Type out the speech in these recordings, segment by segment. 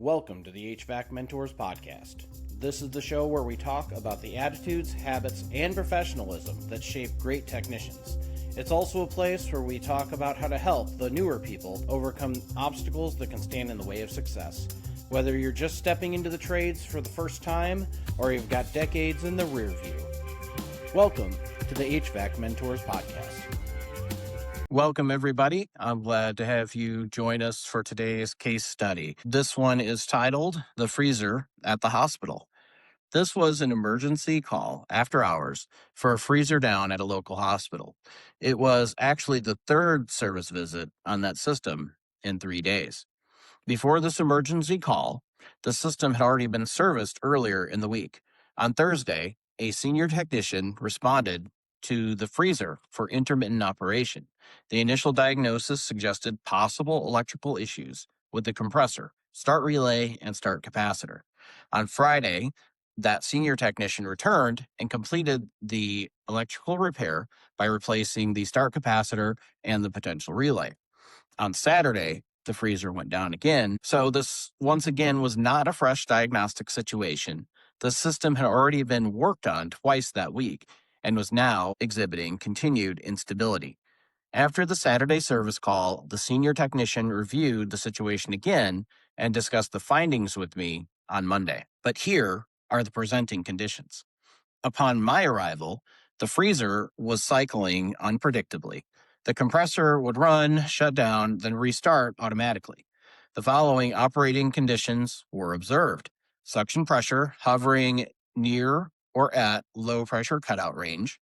Welcome to the HVAC Mentors Podcast. This is the show where we talk about the attitudes, habits, and professionalism that shape great technicians. It's also a place where we talk about how to help the newer people overcome obstacles that can stand in the way of success. Whether you're just stepping into the trades for the first time or you've got decades in the rear view. Welcome to the HVAC Mentors Podcast. Welcome, everybody. I'm glad to have you join us for today's case study. This one is titled The Freezer at the Hospital. This was an emergency call after hours for a freezer down at a local hospital. It was actually the third service visit on that system in 3 days. Before this emergency call, the system had already been serviced earlier in the week. On Thursday, a senior technician responded to the freezer for intermittent operation. The initial diagnosis suggested possible electrical issues with the compressor, start relay, and start capacitor. On Friday, that senior technician returned and completed the electrical repair by replacing the start capacitor and the potential relay. On Saturday, the freezer went down again. So this, once again, was not a fresh diagnostic situation. The system had already been worked on twice that week and was now exhibiting continued instability. After the Saturday service call, the senior technician reviewed the situation again and discussed the findings with me on Monday. But here are the presenting conditions. Upon my arrival, the freezer was cycling unpredictably. The compressor would run, shut down, then restart automatically. The following operating conditions were observed: suction pressure hovering near or at low pressure cutout range,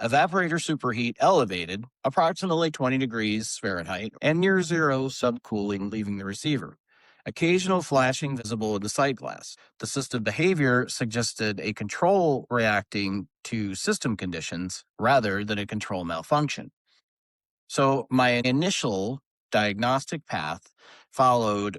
evaporator superheat elevated approximately 20 degrees Fahrenheit, and near zero subcooling leaving the receiver. Occasional flashing visible in the sight glass. The system behavior suggested a control reacting to system conditions rather than a control malfunction. So my initial diagnostic path followed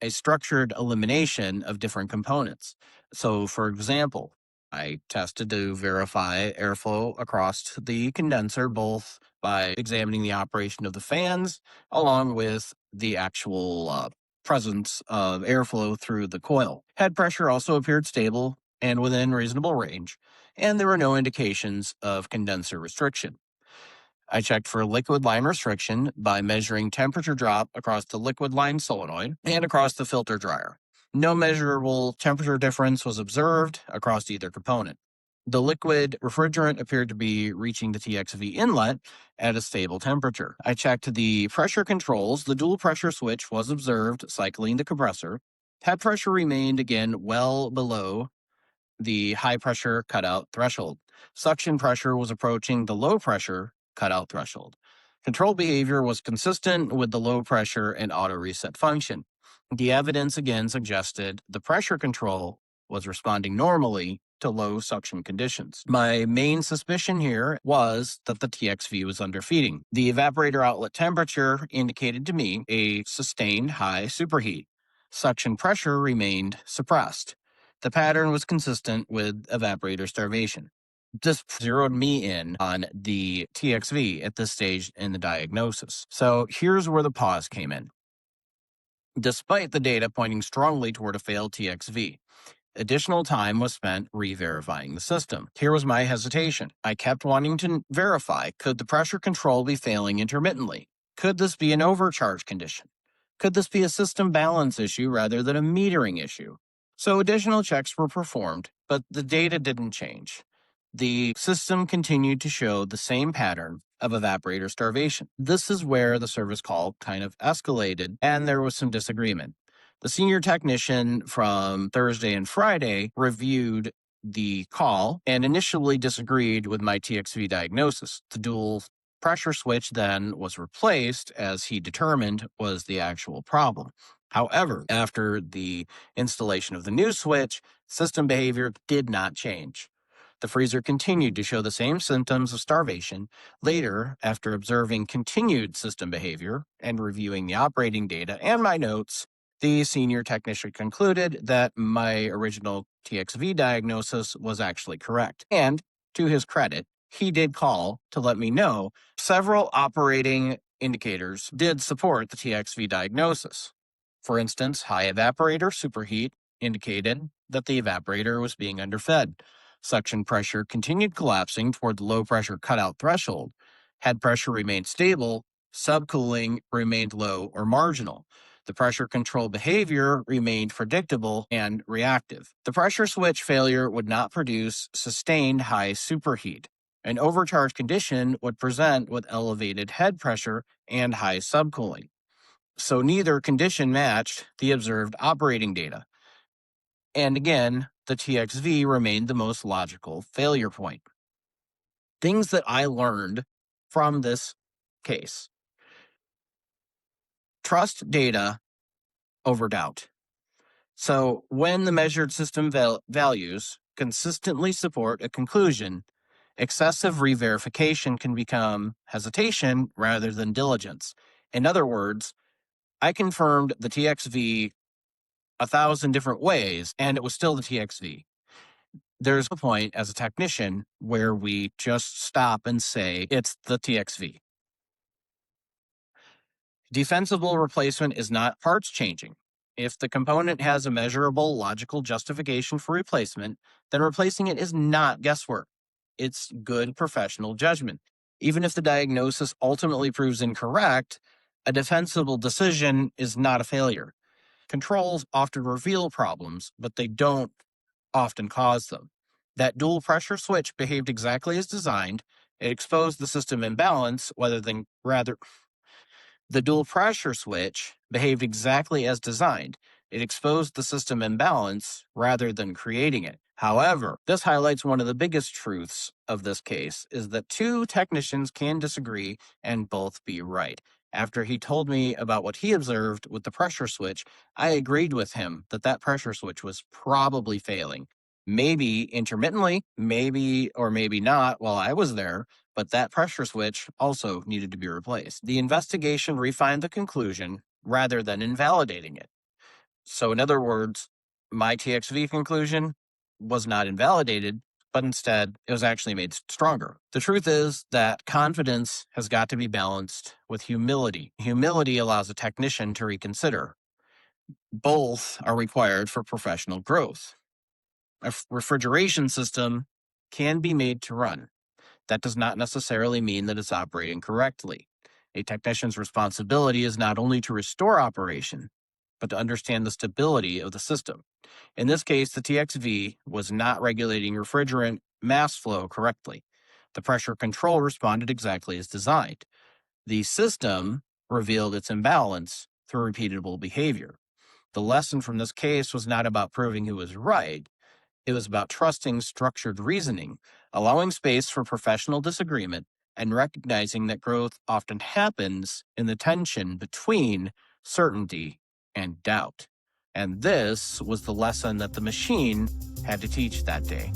a structured elimination of different components. So, for example, I tested to verify airflow across the condenser, both by examining the operation of the fans along with the actual presence of airflow through the coil. Head pressure also appeared stable and within reasonable range, and there were no indications of condenser restriction. I checked for liquid line restriction by measuring temperature drop across the liquid line solenoid and across the filter dryer. No measurable temperature difference was observed across either component. The liquid refrigerant appeared to be reaching the TXV inlet at a stable temperature. I checked the pressure controls. The dual pressure switch was observed cycling the compressor. Head pressure remained again well below the high pressure cutout threshold. Suction pressure was approaching the low pressure cutout threshold. Control behavior was consistent with the low pressure and auto reset function. The evidence again suggested the pressure control was responding normally to low suction conditions. My main suspicion here was that the TXV was underfeeding. The evaporator outlet temperature indicated to me a sustained high superheat. Suction pressure remained suppressed. The pattern was consistent with evaporator starvation. This zeroed me in on the TXV at this stage in the diagnosis. So here's where the pause came in. Despite the data pointing strongly toward a failed TXV, additional time was spent re-verifying the system. Here was my hesitation. I kept wanting to verify, could the pressure control be failing intermittently? Could this be an overcharge condition? Could this be a system balance issue rather than a metering issue? So additional checks were performed, but the data didn't change. The system continued to show the same pattern of evaporator starvation. This is where the service call kind of escalated and there was some disagreement. The senior technician from Thursday and Friday reviewed the call and initially disagreed with my TXV diagnosis. The dual pressure switch then was replaced, as he determined was the actual problem. However, after the installation of the new switch, system behavior did not change. The freezer continued to show the same symptoms of starvation. Later, after observing continued system behavior and reviewing the operating data and my notes, the senior technician concluded that my original TXV diagnosis was actually correct. And to his credit, he did call to let me know several operating indicators did support the TXV diagnosis. For instance, high evaporator superheat indicated that the evaporator was being underfed. Suction pressure continued collapsing toward the low pressure cutout threshold. Had pressure remained stable, subcooling remained low or marginal. The pressure control behavior remained predictable and reactive. The pressure switch failure would not produce sustained high superheat. An overcharge condition would present with elevated head pressure and high subcooling. So neither condition matched the observed operating data. And again, the TXV remained the most logical failure point. Things that I learned from this case. Trust data over doubt. So when the measured system values consistently support a conclusion, excessive re-verification can become hesitation rather than diligence. In other words, I confirmed the TXV 1,000 different ways, and it was still the TXV. There's a point as a technician where we just stop and say, it's the TXV. Defensible replacement is not parts changing. If the component has a measurable logical justification for replacement, then replacing it is not guesswork. It's good professional judgment. Even if the diagnosis ultimately proves incorrect, a defensible decision is not a failure. Controls often reveal problems, but they don't often cause them. That dual pressure switch behaved exactly as designed. It exposed the system imbalance The dual pressure switch behaved exactly as designed. It exposed the system imbalance rather than creating it. However, this highlights one of the biggest truths of this case is that two technicians can disagree and both be right. After he told me about what he observed with the pressure switch, I agreed with him that that pressure switch was probably failing. Maybe intermittently, maybe or maybe not while I was there, but that pressure switch also needed to be replaced. The investigation refined the conclusion rather than invalidating it. So in other words, my TXV conclusion was not invalidated, but instead it was actually made stronger. The truth is that confidence has got to be balanced with humility. Humility allows a technician to reconsider. Both are required for professional growth. A refrigeration system can be made to run. That does not necessarily mean that it's operating correctly. A technician's responsibility is not only to restore operation, but to understand the stability of the system. In this case, the TXV was not regulating refrigerant mass flow correctly. The pressure control responded exactly as designed. The system revealed its imbalance through repeatable behavior. The lesson from this case was not about proving who was right. It was about trusting structured reasoning, allowing space for professional disagreement, and recognizing that growth often happens in the tension between certainty and doubt. And this was the lesson that the machine had to teach that day.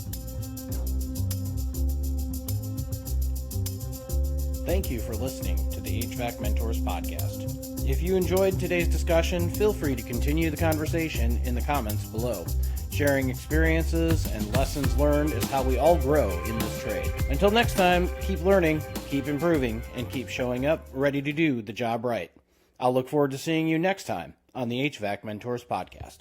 Thank you for listening to the HVAC Mentors podcast. If you enjoyed today's discussion, feel free to continue the conversation in the comments below. Sharing experiences and lessons learned is how we all grow in this trade. Until next time, keep learning, keep improving, and keep showing up ready to do the job right. I'll look forward to seeing you next time on the HVAC Mentors podcast.